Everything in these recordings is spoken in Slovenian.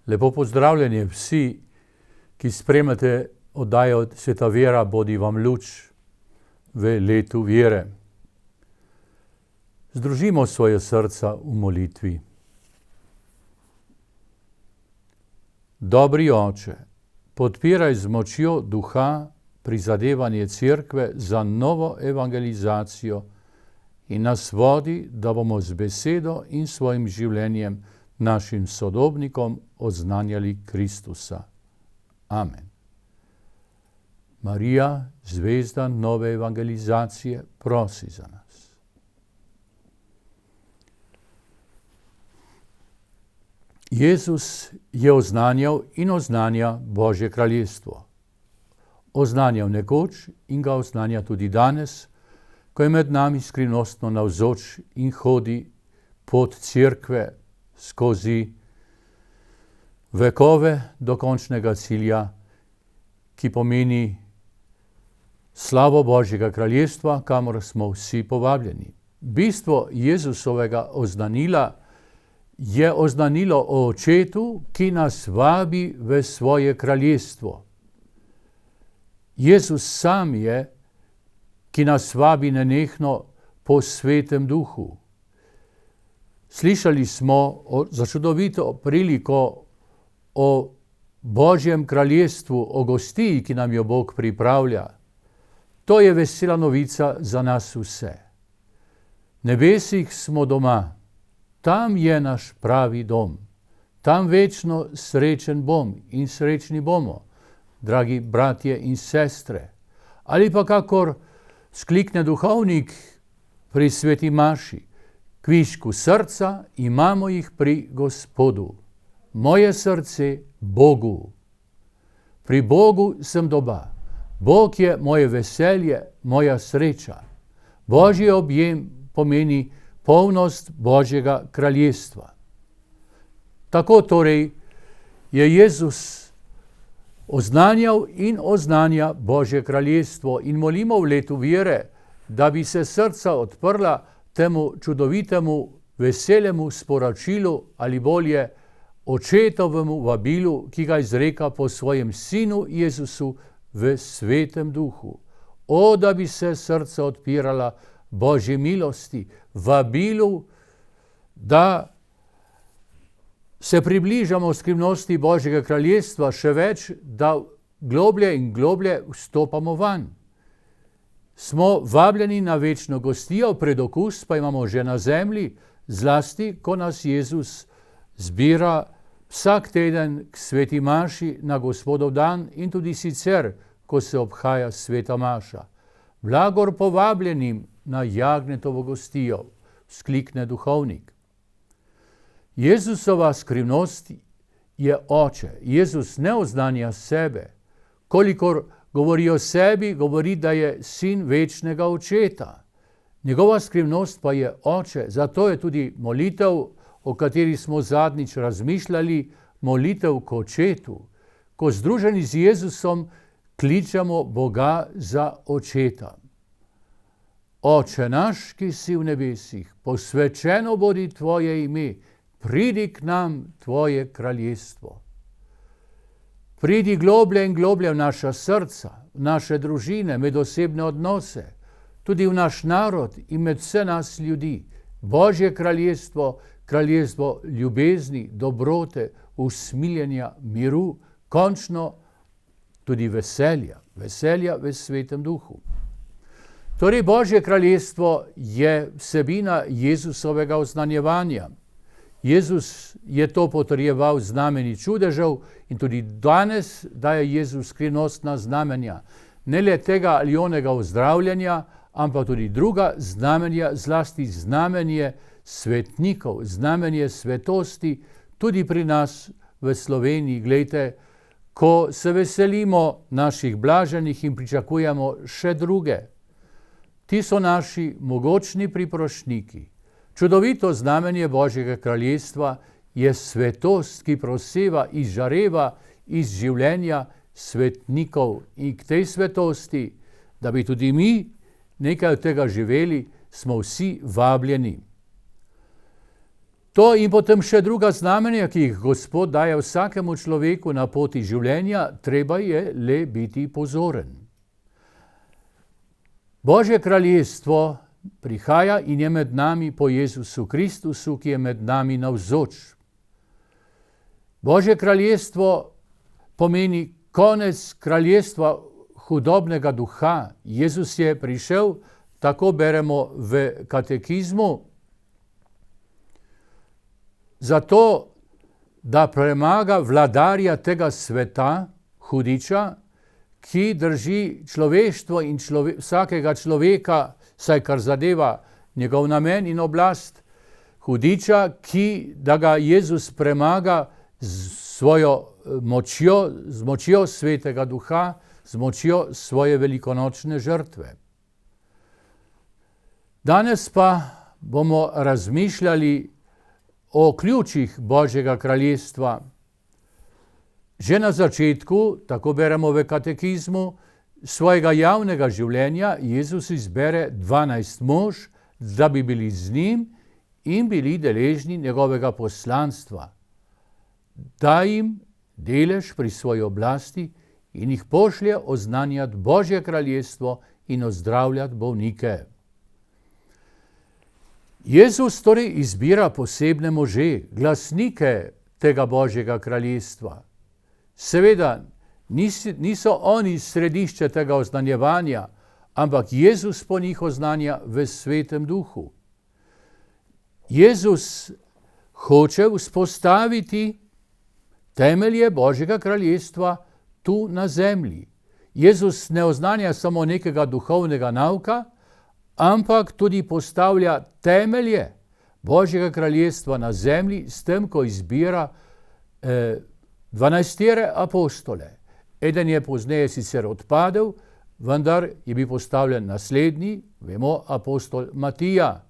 Lepo pozdravljeni vsi, ki spremljate oddajo Sveta vera, bodi vam luč v letu vere. Združimo svoje srca v molitvi. Dobri Oče, podpiraj z močjo duha prizadevanje Cerkve za novo evangelizacijo in nas vodi, da bomo z besedo in svojim življenjem našim sodobnikom oznanjali Kristusa. Amen. Marija, zvezda nove evangelizacije, prosi za nas. Jezus je oznanjal in oznanja Božje kraljestvo. Oznanjal nekoč in ga oznanja tudi danes, ko je med nami skrivnostno navzoč in hodi pot Cerkve skozi vekove do končnega cilja, ki pomeni slavo Božjega kraljestva, kamor smo vsi povabljeni. Bistvo Jezusovega oznanila je oznanilo o Očetu, ki nas vabi v svoje kraljestvo. Jezus sam je, ki nas vabi nenehno po Svetem Duhu. Slišali smo za čudovito priliko o Božjem kraljestvu, o gostiji, ki nam jo Bog pripravlja. To je vesela novica za nas vse. V nebesih smo doma, tam je naš pravi dom. Tam večno srečen bom in srečni bomo, dragi bratje in sestre. Ali pa kakor sklikne duhovnik pri sveti maši, kvišku srca imamo jih pri Gospodu. Moje srce Bogu. Pri Bogu sem doma. Bog je moje veselje, moja sreča. Božji objem pomeni polnost Božjega kraljestva. Tako torej je Jezus oznanjal in oznanja Božje kraljestvo in molimo v letu vere, da bi se srca odprla temu čudovitemu, veselemu sporočilu ali bolje Očetovemu vabilu, ki ga izreka po svojem Sinu Jezusu v Svetem Duhu. O, da bi se srca odpirala Božji milosti, vabilu, da se približamo skrivnosti Božjega kraljestva, še več, da globlje in globlje vstopamo van. Smo vabljeni na večno gostijo, predokus pa imamo že na zemlji, zlasti, ko nas Jezus zbira vsak teden k sveti maši na Gospodov dan in tudi sicer, ko se obhaja sveta maša. Blagor povabljenim na Jagnjetovo gostijo, sklikne duhovnik. Jezusova skrivnost je Oče. Jezus ne oznanja sebe. Kolikor govori o sebi, govori, da je sin večnega Očeta. Njegova skrivnost pa je Oče. Zato je tudi molitev, o kateri smo zadnjič razmišljali, molitev k Očetu. Ko združeni z Jezusom kličemo Boga za Očeta. Oče naš, ki si v nebesih, posvečeno bodi tvoje ime, pridi k nam tvoje kraljestvo. Pridi globlje in globlje v naša srca, v naše družine, medosebne odnose, tudi v naš narod in med vse nas ljudi. Božje kraljestvo, kraljestvo ljubezni, dobrote, usmiljenja, miru, končno tudi veselja v Svetem Duhu. Torej, Božje kraljestvo je vsebina Jezusovega oznanjevanja. Jezus je to potrjeval znameni čudežev in tudi danes daje Jezus skrivnostna znamenja. Ne le tega ali onega ozdravljanja, ampak tudi druga znamenja, zlasti znamenje svetnikov, znamenje svetosti, tudi pri nas v Sloveniji. Glejte, ko se veselimo naših blaženih in pričakujemo še druge. Ti so naši mogočni priprošniki. Čudovito znamenje Božjega kraljestva je svetost, ki proseva, izžareva iz življenja svetnikov. In k tej svetosti, da bi tudi mi nekaj od tega živeli, smo vsi vabljeni. To in potem še druga znamenja, ki jih Gospod daje vsakemu človeku na poti življenja, treba je le biti pozoren. Božje kraljestvo prihaja in je med nami po Jezusu Kristusu, ki je med nami navzoč. Božje kraljestvo pomeni konec kraljestva hudobnega duha. Jezus je prišel, tako beremo v katekizmu, zato, da premaga vladarja tega sveta, hudiča, ki drži človeštvo in vsakega človeka, saj kar zadeva njegov namen in oblast, hudiča, da ga Jezus premaga z svojo močjo, z močjo svetega duha, z močjo svoje velikonočne žrtve. Danes pa bomo razmišljali o ključih Božjega kraljestva. Že na začetku, tako beremo v katekizmu, svojega javnega življenja Jezus izbere 12 mož, da bi bili z njim in bili deležni njegovega poslanstva. Da jim delež pri svoji oblasti in jih pošlje oznanjati Božje kraljestvo in ozdravljati bolnike. Jezus torej izbira posebne može, glasnike tega Božjega kraljestva. Seveda niso oni središče tega oznanjevanja, ampak Jezus po njih oznanja v Svetem Duhu. Jezus hoče vzpostaviti temelje Božjega kraljestva tu na zemlji. Jezus ne oznanja samo nekega duhovnega nauka, ampak tudi postavlja temelje Božjega kraljestva na zemlji s tem, ko izbira 12 apostole. Eden je pozneje sicer odpadel, vendar je bil postavljen naslednji, vemo, apostol Matija.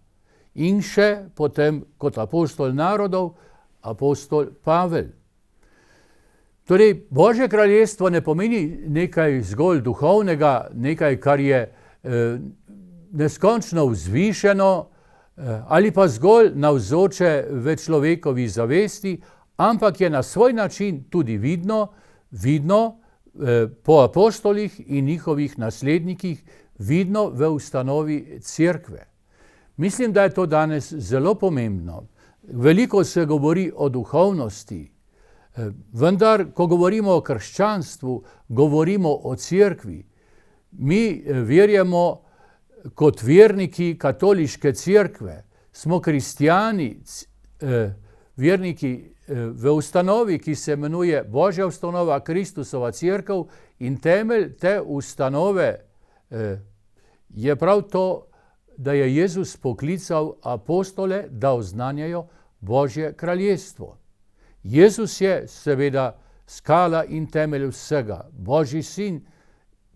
In še potem kot apostol narodov, apostol Pavel. Torej, Božje kraljestvo ne pomeni nekaj zgolj duhovnega, nekaj, kar je neskončno vzvišeno ali pa zgolj navzoče v človekovi zavesti, ampak je na svoj način tudi vidno po apostolih in njihovih naslednikih, vidno v ustanovi cerkve. Mislim, da je to danes zelo pomembno. Veliko se govori o duhovnosti, vendar, ko govorimo o krščanstvu, govorimo o cerkvi. Mi verjamo kot verniki katoliške cerkve, smo kristjani, verniki v ustanovi, ki se imenuje Božja ustanova, Kristusova cerkev, in temelj te ustanove je prav to, da je Jezus poklical apostole, da oznanjajo Božje kraljestvo. Jezus je seveda skala in temelj vsega, Božji sin,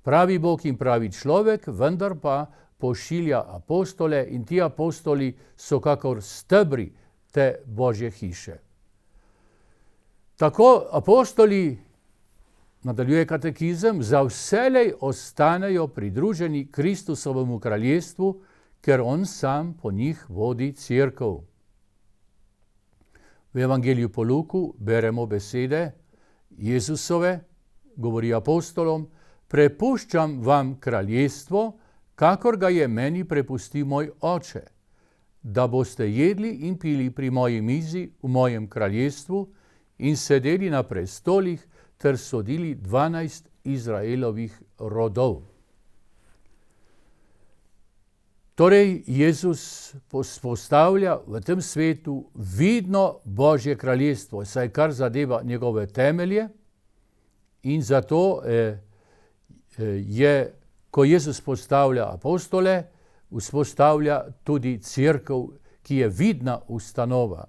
pravi Bog in pravi človek, vendar pa pošilja apostole in ti apostoli so kakor stebri te Božje hiše. Tako apostoli, nadaljuje katekizem, za vselej ostanejo pridruženi Kristusovemu kraljestvu, ker on sam po njih vodi cerkev. V Evangeliju po Luku beremo besede Jezusove, govori apostolom: prepuščam vam kraljestvo, kakor ga je meni prepustil moj oče, da boste jedli in pili pri moji mizi v mojem kraljestvu in sedeli na prestolih ter sodili 12 Izraelovih rodov. Torej, Jezus postavlja v tem svetu vidno Božje kraljestvo, saj kar zadeva njegove temelje, in zato je, ko Jezus postavlja apostole, vzpostavlja tudi cerkev, ki je vidna ustanova.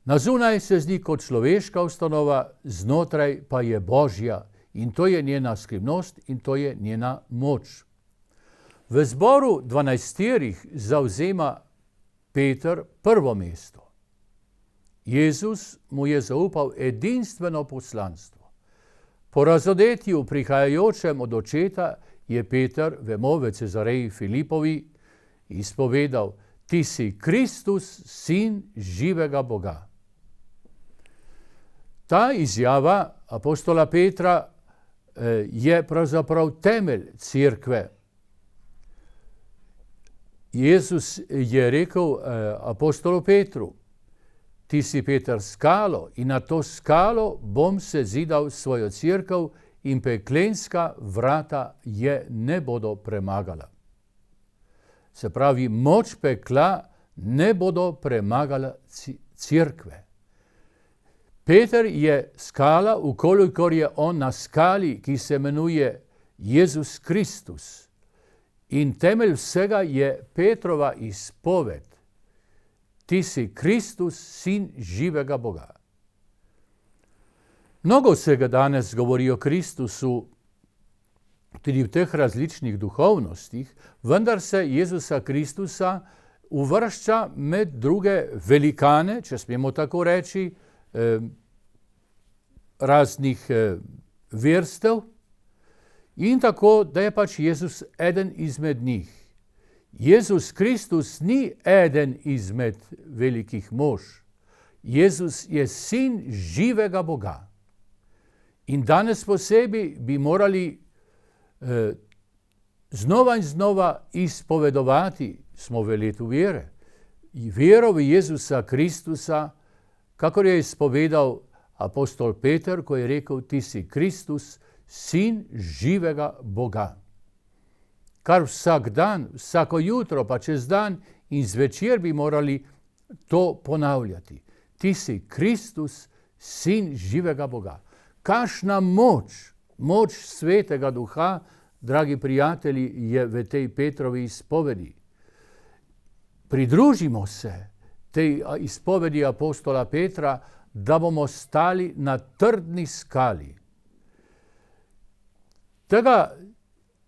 Na zunaj se zdi kot človeška ustanova, znotraj pa je Božja, in to je njena skrivnost in to je njena moč. V zboru 12 zavzema Peter prvo mesto. Jezus mu je zaupal edinstveno poslanstvo. Po razodetju prihajajočem od očeta je Peter, vemo, v Cezareji Filipovi, izpovedal: ti si Kristus, sin živega Boga. Ta izjava apostola Petra je pravzaprav temelj cerkve. Jezus je rekel apostolu Petru, ti si Peter skalo in na to skalo bom sezidal svojo cerkev in peklenska vrata je ne bodo premagala. Se pravi, moč pekla ne bodo premagala cerkve. Peter je skala, ukolikor je on na skali, ki se imenuje Jezus Kristus. In temelj vsega je Petrova izpoved. Ti si Kristus, sin živega Boga. Mnogo se ga danes govori o Kristusu, tudi v teh različnih duhovnostih, vendar se Jezusa Kristusa uvršča med druge velikane, če smemo tako reči, raznih verstev, in tako, da je pač Jezus eden izmed njih. Jezus Kristus ni eden izmed velikih mož. Jezus je sin živega Boga. In danes posebej bi morali znova in znova izpovedovati, smo v letu vere, vero v Jezusa Kristusa, kakor je izpovedal apostol Peter, ko je rekel, ti si Kristus, sin živega Boga. Kar vsak dan, vsako jutro, pa čez dan in zvečer bi morali to ponavljati. Ti si Kristus, sin živega Boga. Kakšna moč svetega duha, dragi prijatelji, je v tej Petrovi izpovedi. Pridružimo se tej izpovedi apostola Petra, da bomo stali na trdni skali. Tega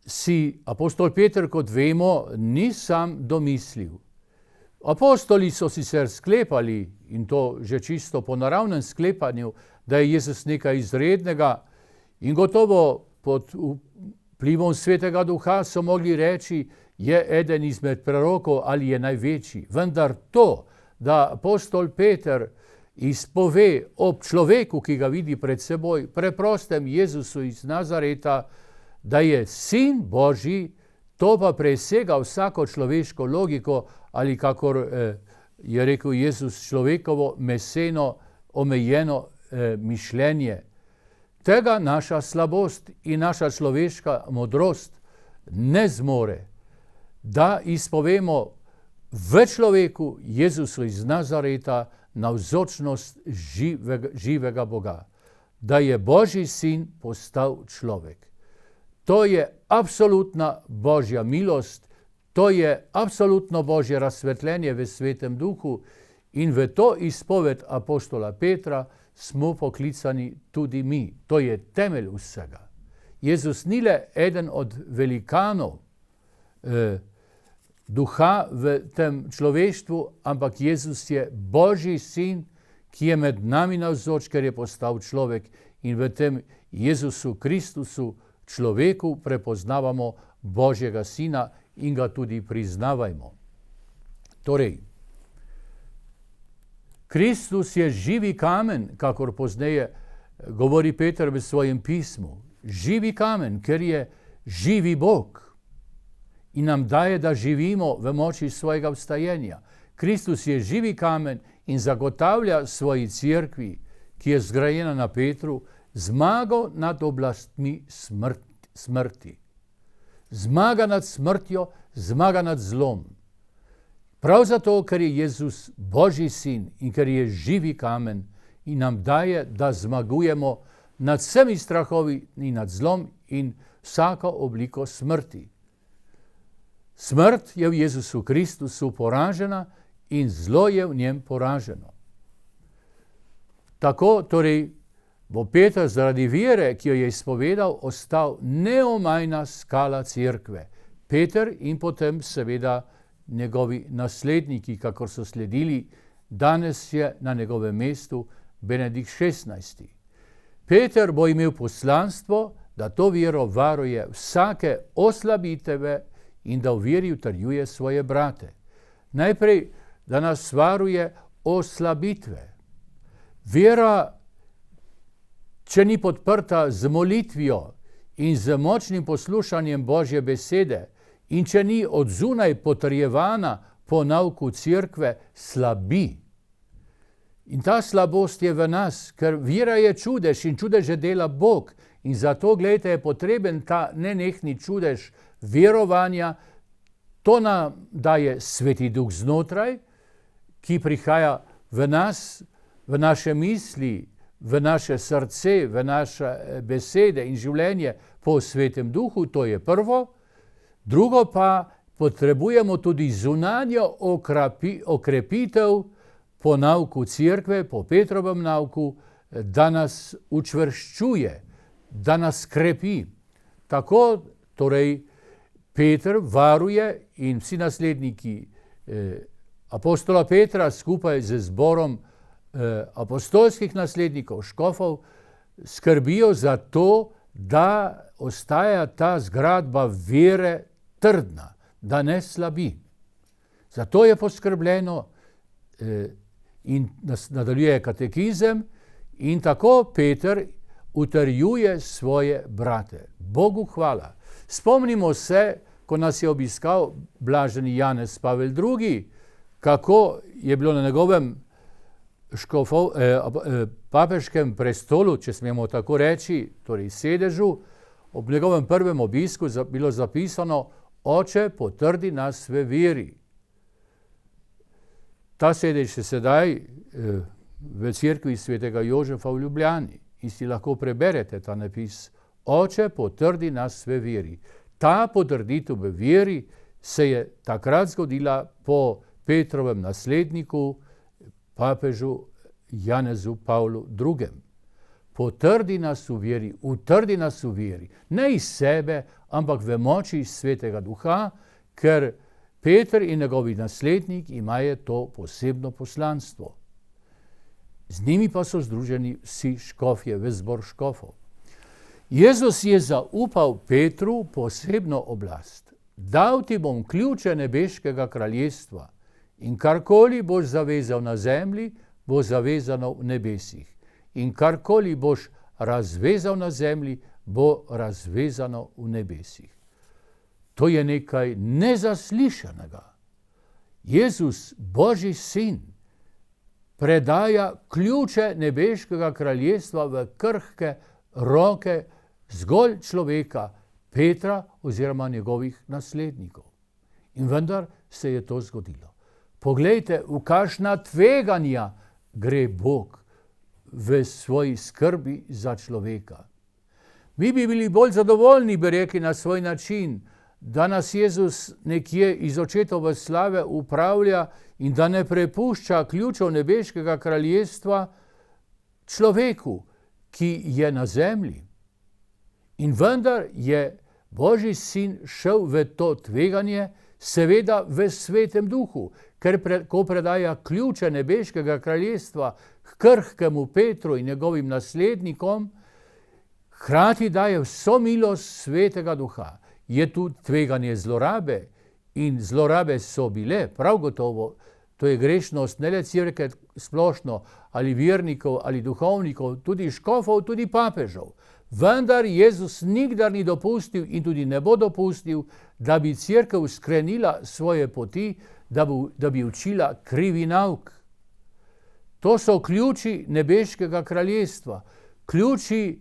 si apostol Peter, kot vemo, ni sam domislil. Apostoli so sicer sklepali, in to že čisto po naravnem sklepanju, da je Jezus nekaj izrednega, in gotovo pod vplivom svetega duha so mogli reči, je eden izmed prorokov ali je največji. Vendar to, da apostol Peter izpove ob človeku, ki ga vidi pred seboj, preprostem Jezusu iz Nazareta, da je sin Božji, to pa presega vsako človeško logiko ali kakor je rekel Jezus, človekovo meseno, omejeno mišljenje. Tega naša slabost in naša človeška modrost ne zmore, da izpovemo v človeku Jezusu iz Nazareta navzočnost živega Boga, da je Božji sin postal človek. To je absolutna Božja milost, to je absolutno Božje razsvetljenje v Svetem Duhu in v to izpoved apostola Petra smo poklicani tudi mi. To je temelj vsega. Jezus ni le eden od velikanov duha v tem človeštvu, ampak Jezus je Božji sin, ki je med nami navzoč, ker je postal človek in v tem Jezusu Kristusu človeku prepoznavamo Božjega sina in ga tudi priznavajmo. Torej, Kristus je živi kamen, kakor pozneje govori Peter v svojem pismu. Živi kamen, ker je živi Bog in nam daje, da živimo v moči svojega vstajenja. Kristus je živi kamen in zagotavlja svoji cerkvi, ki je zgrajena na Petru, zmago nad oblastmi smrti. Zmaga nad smrtjo, zmaga nad zlom. Prav zato, ker je Jezus Božji sin in ker je živi kamen in nam daje, da zmagujemo nad vsemi strahovi in nad zlom in vsako obliko smrti. Smrt je v Jezusu Kristusu poražena in zlo je v njem poraženo. Tako torej bo Peter zaradi vere, ki jo je izpovedal, ostal neomajna skala cerkve. Peter in potem seveda njegovi nasledniki, kakor so sledili, danes je na njegovem mestu Benedikt XVI. Peter bo imel poslanstvo, da to vero varuje vsake oslabitve in da v veri utrjuje svoje brate. Najprej, da nas varuje oslabitve. Vera, če ni podprta z molitvijo in z močnim poslušanjem Božje besede in če ni od zunaj potrjevana po nauku cerkve, slabi. In ta slabost je v nas, ker vera je čudež in čudeže dela Bog. In zato, gledajte, je potreben ta nenehni čudež verovanja. To nam daje Sveti Duh znotraj, ki prihaja v nas, v naše misli, v naše srce, v naše besede in življenje po Svetem Duhu, to je prvo. Drugo pa, potrebujemo tudi zunanjo okrepitev po nauku cerkve, po Petrovem nauku, da nas učvrščuje, da nas krepi. Tako torej Peter varuje in vsi nasledniki apostola Petra skupaj z zborom apostolskih naslednikov, škofov, skrbijo za to, da ostaja ta zgradba vere trdna, da ne slabi. Zato je poskrbljeno in nadaljuje katekizem in tako Peter utrjuje svoje brate. Bogu hvala. Spomnimo se, ko nas je obiskal blaženi Janez Pavel II, kako je bilo na njegovem papeškem prestolu, če smemo tako reči, torej sedežu, ob njegovem prvem obisku bilo zapisano: Oče, potrdi nas v veri. Ta sedež je sedaj v cerkvi svetega Jožefa v Ljubljani in si lahko preberete ta napis: Oče, potrdi nas v veri. Ta potrditev v veri se je takrat zgodila po Petrovem nasledniku, papežu Janezu Pavlu II. Potrdi nas v veri, utrdi nas v veri. Ne iz sebe, ampak v moči Svetega Duha, ker Peter in njegovi naslednik imajo to posebno poslanstvo. Z njimi pa so združeni vsi škofje, ves zbor škofov. Jezus je zaupal Petru posebno oblast. Dal ti bom ključe nebeškega kraljestva in karkoli boš zavezal na zemlji, bo zavezano v nebesih. In karkoli boš razvezal na zemlji, bo razvezano v nebesih. To je nekaj nezaslišanega. Jezus, Božji sin, predaja ključe nebeškega kraljestva v krhke roke zgolj človeka, Petra oziroma njegovih naslednikov. In vendar se je to zgodilo. Poglejte, v kakšna tveganja gre Bog v svoji skrbi za človeka. Mi bi bili bolj zadovoljni, bi rekli na svoj način, da nas Jezus nekje iz očetove slave upravlja in da ne prepušča ključev nebeškega kraljestva človeku, ki je na zemlji. In vendar je Božji sin šel v to tveganje, seveda v Svetem Duhu, ker ko predaja ključe nebeškega kraljestva k krhkemu Petru in njegovim naslednikom, hkrati daje vso milost Svetega Duha. Je tu tveganje zlorabe in zlorabe so bile, prav gotovo. To je grešnost ne le cerkve splošno, ali vernikov, ali duhovnikov, tudi škofov, tudi papežev. Vendar Jezus nikdar ni dopustil in tudi ne bo dopustil, da bi cerkev skrenila svoje poti, da bi učila krivi nauk. To so ključi nebeškega kraljestva, ključi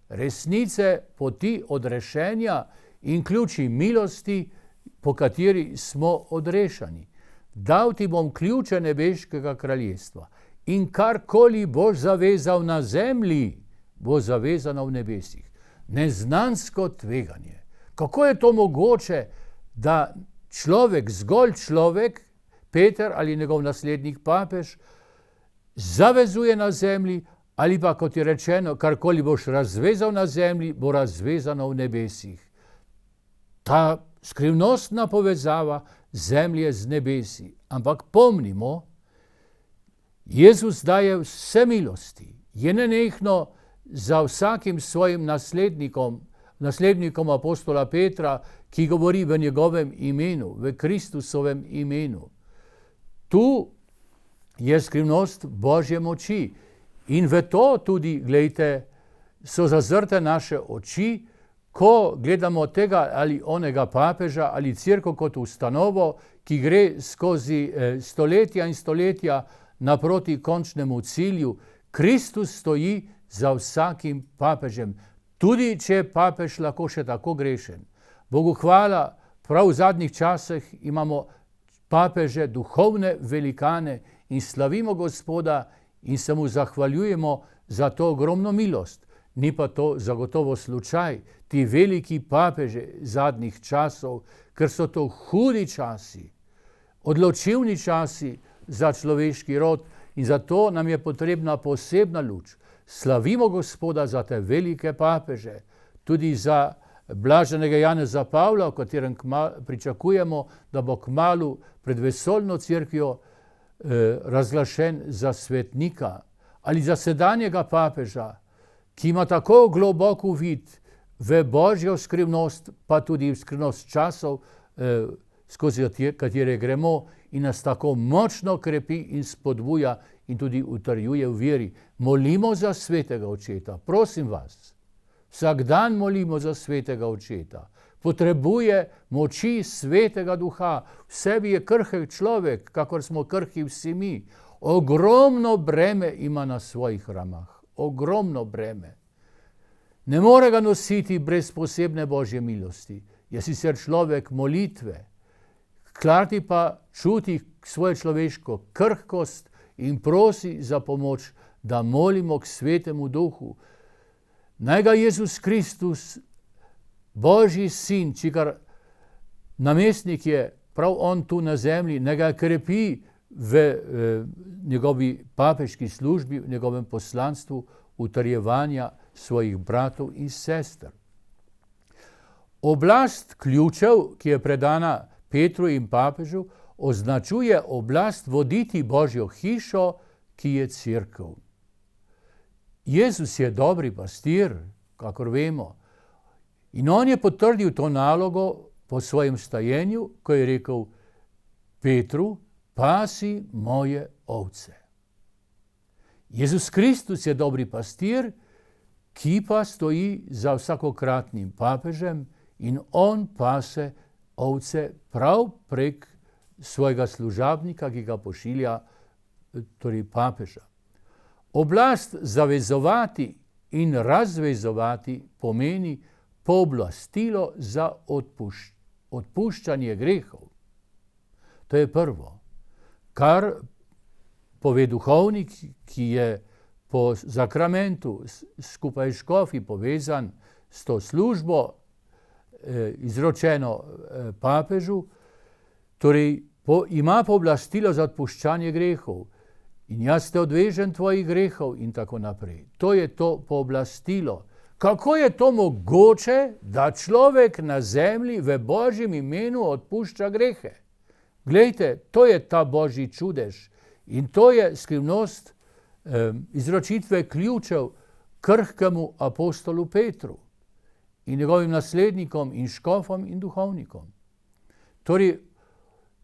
resnice poti odrešenja in ključi milosti, po kateri smo odrešani. Dal ti bom ključe nebeškega kraljestva in karkoli boš zavezal na zemlji, bo zavezano v nebesih. Neznansko tveganje. Kako je to mogoče, da človek, zgolj človek, Peter ali njegov naslednik papež, zavezuje na zemlji, ali pa, kot je rečeno, karkoli boš razvezal na zemlji, bo razvezano v nebesih. Ta skrivnostna povezava zemlje z nebesi. Ampak pomnimo, Jezus daje vse milosti, je nenehno za vsakim svojim naslednikom naslednikom apostola Petra, ki govori v njegovem imenu, v Kristusovem imenu. Tu je skrivnost Božje moči in v to tudi, glejte, so zazrte naše oči, ko gledamo tega ali onega papeža ali cerkev kot ustanovo, ki gre skozi stoletja in stoletja naproti končnemu cilju. Kristus stoji za vsakim papežem, tudi če je papež lahko še tako grešen. Bogu hvala, prav v zadnjih časih imamo papeže, duhovne velikane in slavimo Gospoda in se mu zahvaljujemo za to ogromno milost. Ni pa to zagotovo slučaj, ti veliki papeže zadnjih časov, ker so to hudi časi, odločilni časi za človeški rod in zato nam je potrebna posebna luč. Slavimo Gospoda za te velike papeže, tudi za blaženega Janeza Pavla, o katerem pričakujemo, da bo kmalu pred vesoljno cerkvijo razglašen za svetnika, ali za sedanjega papeža, ki ima tako globok uvid v Božjo skrivnost, pa tudi v skrivnost časov, skozi katere gremo in nas tako močno krepi in spodbuja in tudi utrjuje v veri. Molimo za svetega očeta, prosim vas. Vsak dan molimo za svetega očeta. Potrebuje moči svetega duha. V sebi je krhek človek, kakor smo krhki vsi mi. Ogromno breme ima na svojih ramah. Ogromno breme. Ne more ga nositi brez posebne Božje milosti. Je sicer človek molitve, hkrati pa čuti svojo človeško krhkost in prosi za pomoč, da molimo k svetemu duhu. Naj ga Jezus Kristus, Božji sin, čigar namestnik je prav on tu na zemlji, naj ga krepi v njegovi papeški službi, v njegovem poslanstvu utrjevanja svojih bratov in sester. Oblast ključev, ki je predana Petru in papežu, označuje oblast voditi Božjo hišo, ki je cerkev. Jezus je dobri pastir, kakor vemo, in on je potrdil to nalogo po svojem stajenju, ko je rekel Petru, pasi moje ovce. Jezus Kristus je dobri pastir, ki pa stoji za vsakokratnim papežem in on pase ovce prav prek svojega služabnika, ki ga pošilja, torej papeža. Oblast zavezovati in razvezovati pomeni pooblastilo za odpuščanje grehov. To je prvo, kar pove duhovnik, ki je po zakramentu skupaj s škofi povezan s to službo, izročeno papežu, torej ima pooblastilo za odpuščanje grehov. In jaz te odvežem tvojih grehov in tako naprej. To je to pooblastilo. Kako je to mogoče, da človek na zemlji v Božjem imenu odpušča grehe? Glejte, to je ta Božji čudež in to je skrivnost izročitve ključev krhkemu apostolu Petru in njegovim naslednikom in škofom in duhovnikom. Torej,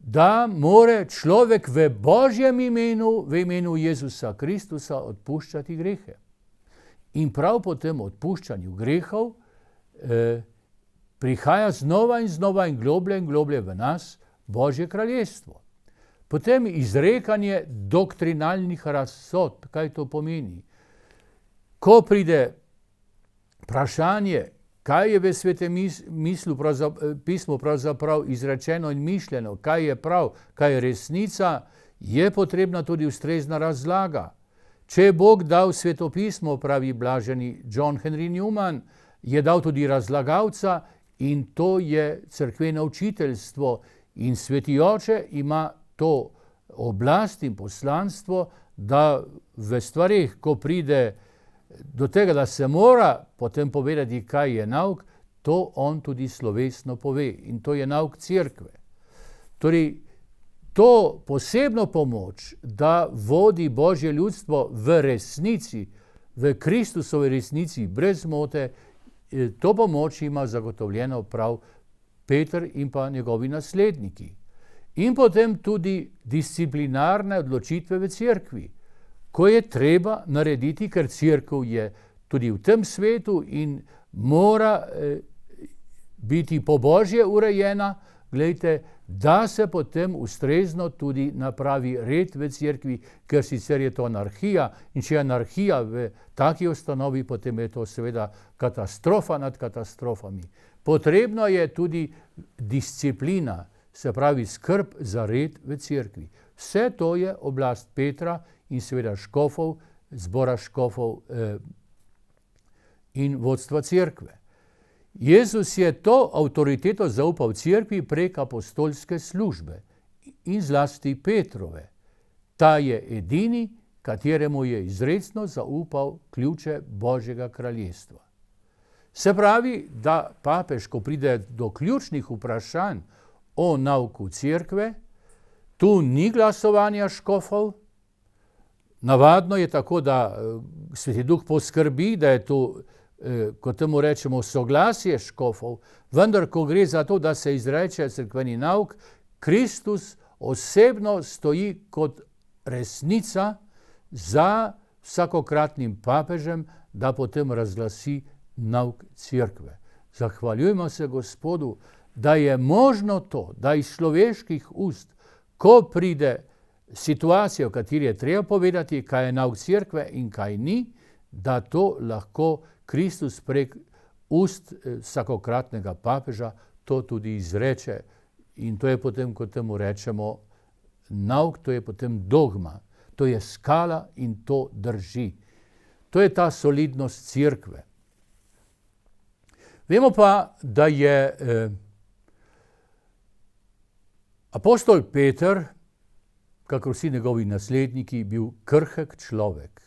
da more človek v Božjem imenu, v imenu Jezusa Kristusa odpuščati grehe. In prav po tem odpuščanju grehov prihaja znova in globlje v nas Božje kraljestvo. Potem izrekanje doktrinalnih razsodb, kaj to pomeni. Ko pride vprašanje, kaj je v Svetem pismu pravzaprav izrečeno in mišljeno, kaj je prav, kaj je resnica, je potrebna tudi ustrezna razlaga. Če je Bog dal svetopismo, pravi blaženi John Henry Newman, je dal tudi razlagalca in to je cerkveno učiteljstvo in sveti oče ima to oblast in poslanstvo, da v stvarih, ko pride do tega, da se mora potem povedati, kaj je nauk, to on tudi slovesno pove in to je nauk cerkve. Torej, to posebno pomoč, da vodi Božje ljudstvo v resnici, v Kristusovi resnici, brez mote, to pomoč ima zagotovljeno prav Peter in pa njegovi nasledniki. In potem tudi disciplinarne odločitve v cerkvi, ko je treba narediti, ker cerkev je tudi v tem svetu in mora biti po Božje urejena, glejte, da se potem ustrezno tudi napravi red v cerkvi, ker sicer je to anarhija, in če je anarhija v taki ustanovi, potem je to seveda katastrofa nad katastrofami. Potrebno je tudi disciplina, se pravi skrb za red v cerkvi. Vse to je oblast Petra in seveda škofov, zbora škofov in vodstva cerkve. Jezus je to avtoriteto zaupal cerkvi prek apostolske službe in zlasti Petrove. Ta je edini, kateremu je izrecno zaupal ključe Božjega kraljestva. Se pravi, da papež, ko pride do ključnih vprašanj o nauku cerkve, tu ni glasovanja škofov. Navadno je tako, da Sveti Duh poskrbi, da je tu, kot temu rečemo, soglasje škofov, vendar ko gre za to, da se izreče cerkveni nauk, Kristus osebno stoji kot resnica za vsakokratnim papežem, da potem razglasi nauk cerkve. Zahvaljujemo se Gospodu, da je možno to, da iz človeških ust, ko pride situacija, v kateri je treba povedati, kaj je nauk cerkve in kaj ni, da to lahko Kristus prek ust vsakokratnega papeža to tudi izreče. In to je potem, kot temu rečemo, nauk, to je potem dogma, to je skala in to drži. To je ta solidnost cerkve. Vemo pa, da je apostol Peter, kakor vsi njegovi nasledniki, bil krhek človek.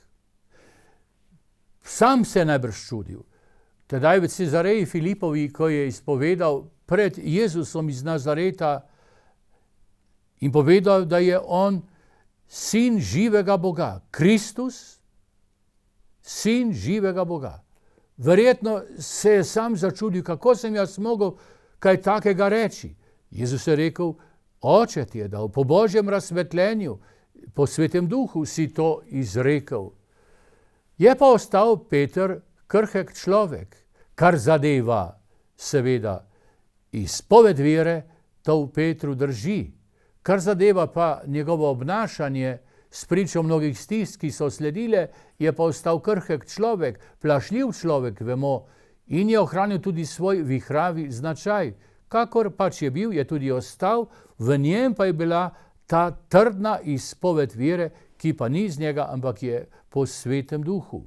Sam se je najbrž čudil. Tedaj v Cezareji Filipovi, ko je izpovedal pred Jezusom iz Nazareta in povedal, da je on sin živega Boga, Kristus, sin živega Boga. Verjetno se je sam začudil, kako sem jaz mogel kaj takega reči. Jezus je rekel, Oče ti je dal, po Božjem razsvetljenju, po Svetem Duhu si to izrekel. Je pa ostal Peter krhek človek, kar zadeva seveda izpoved vere, to v Petru drži. Kar zadeva pa njegovo obnašanje spričo mnogih stisk, ki so sledile, je pa ostal krhek človek, plašljiv človek, vemo, in je ohranil tudi svoj vihravi značaj. Kakor pač je bil, je tudi ostal, v njem pa je bila ta trdna izpoved vere, ki pa ni iz njega, ampak je po Svetem Duhu.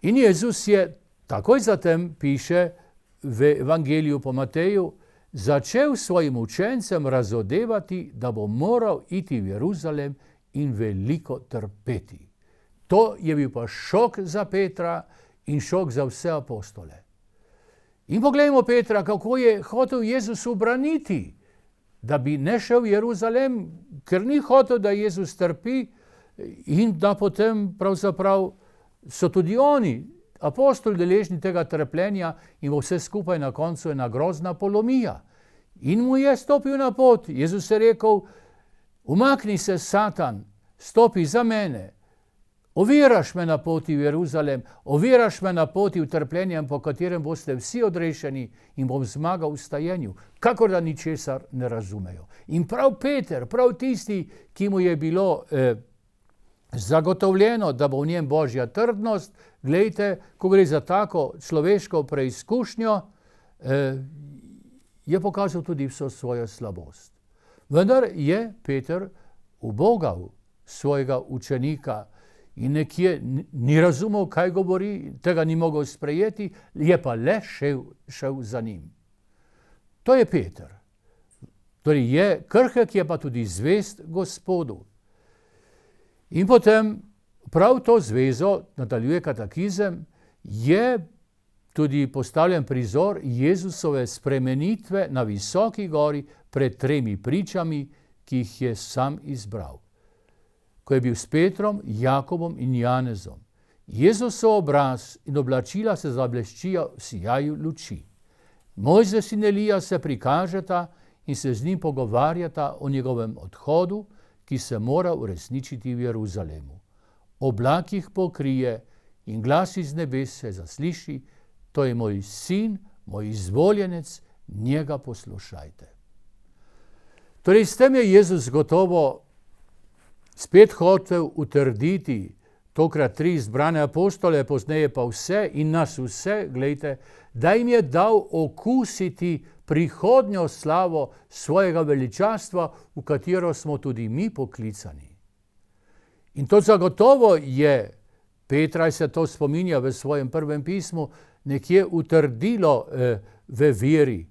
In Jezus je takoj zatem, piše v Evangeliju po Mateju, začel svojim učencem razodevati, da bo moral iti v Jeruzalem in veliko trpeti. To je bil pa šok za Petra in šok za vse apostole. In poglejmo Petra, kako je hotel Jezus ubraniti, da bi ne šel v Jeruzalem, ker ni hotel, da Jezus trpi in da potem pravzaprav so tudi oni, apostoli, deležni tega trpljenja in bo vse skupaj na koncu ena grozna polomija. In mu je stopil na pot. Jezus je rekel, umakni se, Satan, stopi za mene. Oviraš me na poti v Jeruzalem, oviraš me na poti v trpljenjem, po katerem boste vsi odrešeni in bom zmagal v stajenju, kakor da ničesar ne razumejo. In prav Peter, prav tisti, ki mu je bilo zagotovljeno, da bo v njem Božja trdnost, glejte, ko gre za tako človeško preizkušnjo, je pokazal tudi vso svojo slabost. Vendar je Peter ubogal svojega učenika in nekje ni razumel, kaj govori, tega ni mogel sprejeti, je pa le šel za njim. To je Peter. Torej je krhek, je pa tudi zvest Gospodu. In potem prav to zvezo, nadaljuje katekizem, je tudi postavljen prizor Jezusove spremenitve na visoki gori pred 3 pričami, ki jih je sam izbral. Ko je bil s Petrom, Jakobom in Janezom. Jezusov obraz in oblačila se zableščijo v sijaju luči. Mojzes in Elija se prikažeta in se z njim pogovarjata o njegovem odhodu, ki se mora uresničiti v Jeruzalemu. Oblak jih pokrije in glas iz nebes se zasliši: to je moj sin, moj izvoljenec, njega poslušajte. Torej, s tem je Jezus gotovo spet hotel utrditi tokrat 3 izbrane apostole, pozneje pa vse in nas vse, glejte, da jim je dal okusiti prihodnjo slavo svojega veličastva, v katero smo tudi mi poklicani. In to zagotovo je, Petraj se to spominja v svojem prvem pismu, nekje utrdilo v veri,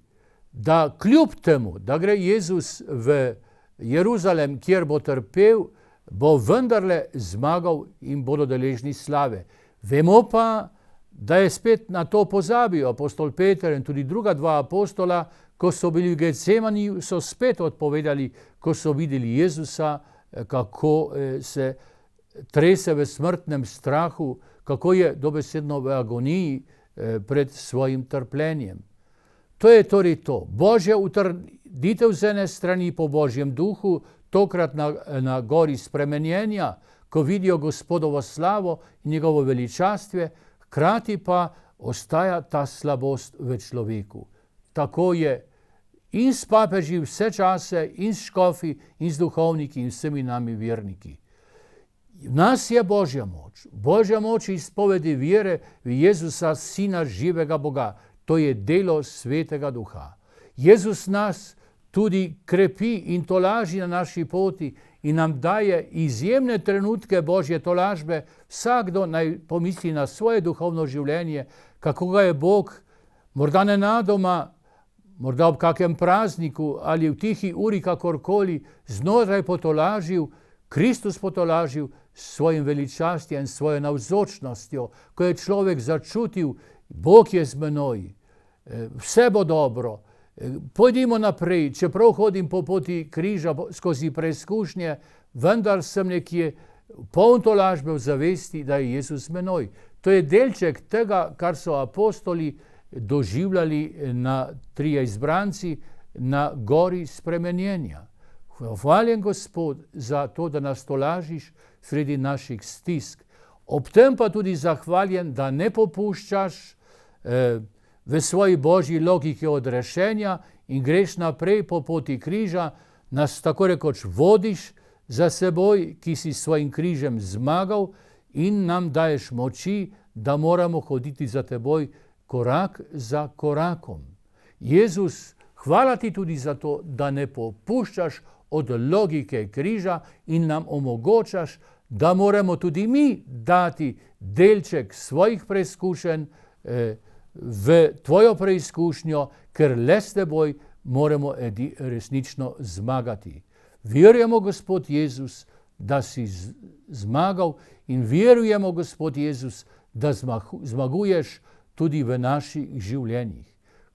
da kljub temu, da gre Jezus v Jeruzalem, kjer bo trpel, bo vendarle zmagal in bodo deležni slave. Vemo pa, da je spet na to pozabil apostol Peter in tudi druga 2 apostola, ko so bili v Getsemani, so spet odpovedali, ko so videli Jezusa, kako se trese v smrtnem strahu, kako je dobesedno v agoniji pred svojim trpljenjem. To je torej to. Božja utrditev z ene strani po Božjem duhu, tokrat na gori spremenjenja, ko vidijo Gospodovo slavo in njegovo veličastve, hkrati pa ostaja ta slabost v človeku. Tako je in s papeži vse čase, in s škofi, in s duhovniki, in vsemi nami verniki. V nas je Božja moč izpovedi vere v Jezusa, Sina živega Boga. To je delo Svetega Duha. Jezus nas tudi krepi in tolaži na naši poti in nam daje izjemne trenutke Božje tolažbe. Vsakdo naj pomisli na svoje duhovno življenje, kako ga je Bog morda nenadoma, morda ob kakem prazniku ali v tihi uri, kakorkoli, znotraj potolažil, Kristus potolažil s svojim veličastjem, svojo navzočnostjo, ko je človek začutil: Bog je z menoj, vse bo dobro, pojdimo naprej, čeprav hodim po poti križa skozi preizkušnje, vendar sem nekje poln tolažbe v zavesti, da je Jezus z menoj. To je delček tega, kar so apostoli doživljali na 3 izbranci na gori spremenjenja. Hvaljen Gospod za to, da nas tolažiš sredi naših stisk. Ob tem pa tudi zahvaljen, da ne popuščaš v svoji božji logiki odrešenja in greš naprej po poti križa, nas tako rekoč vodiš za seboj, ki si svojim križem zmagal, in nam daješ moči, da moramo hoditi za teboj korak za korakom. Jezus, hvala ti tudi za to, da ne popuščaš od logike križa in nam omogočaš, da moramo tudi mi dati delček svojih preizkušenj v tvojo preizkušnjo, ker le s teboj moramo resnično zmagati. Verujemo, Gospod Jezus, da si zmagal, in verujemo, Gospod Jezus, da zmaguješ tudi v naših življenjih.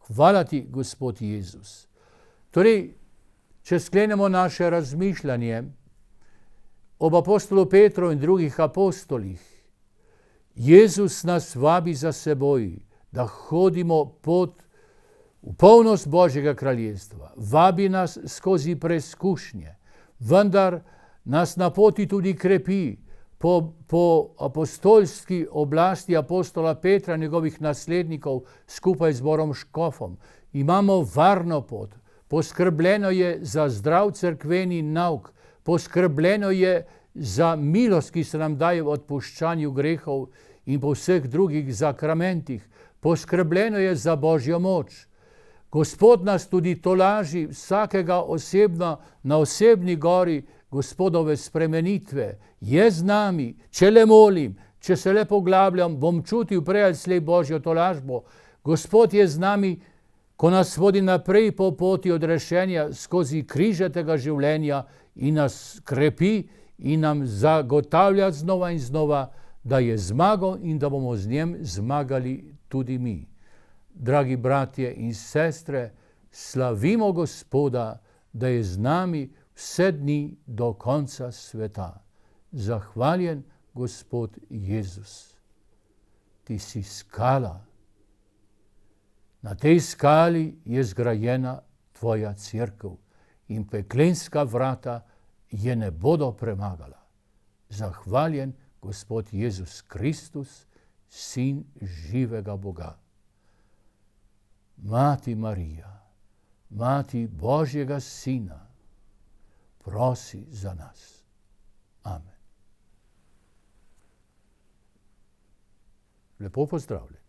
Hvala ti, Gospod Jezus. Torej, če sklenemo naše razmišljanje ob apostolu Petru in drugih apostolih, Jezus nas vabi za seboj, da hodimo pot v polnost Božjega kraljestva. Vabi nas skozi preizkušnje, vendar nas na poti tudi krepi. Po apostolski oblasti apostola Petra, njegovih naslednikov, skupaj z zborom škofom, imamo varno pot. Poskrbljeno je za zdrav cerkveni nauk, poskrbljeno je za milost, ki se nam daje v odpuščanju grehov in po vseh drugih zakramentih. Poskrbljeno je za Božjo moč. Gospod nas tudi tolaži vsakega osebno na osebni gori Gospodove spremenitve. Je z nami, če le molim, če se le poglabljam, bom čutil prej ali slej Božjo tolažbo. Gospod je z nami, ko nas vodi naprej po poti odrešenja skozi križe tega življenja in nas krepi in nam zagotavlja znova in znova, da je zmagal in da bomo z njem zmagali tudi mi. Dragi bratje in sestre, slavimo Gospoda, da je z nami vse dni do konca sveta. Zahvaljen Gospod Jezus. ti si skala. Na tej skali je zgrajena tvoja cerkev in peklenska vrata je ne bodo premagala. Zahvaljen Gospod Jezus Kristus, Sin živega Boga. Mati Marija, Mati Božjega Sina, prosi za nas. Amen. Lepo pozdravljeni.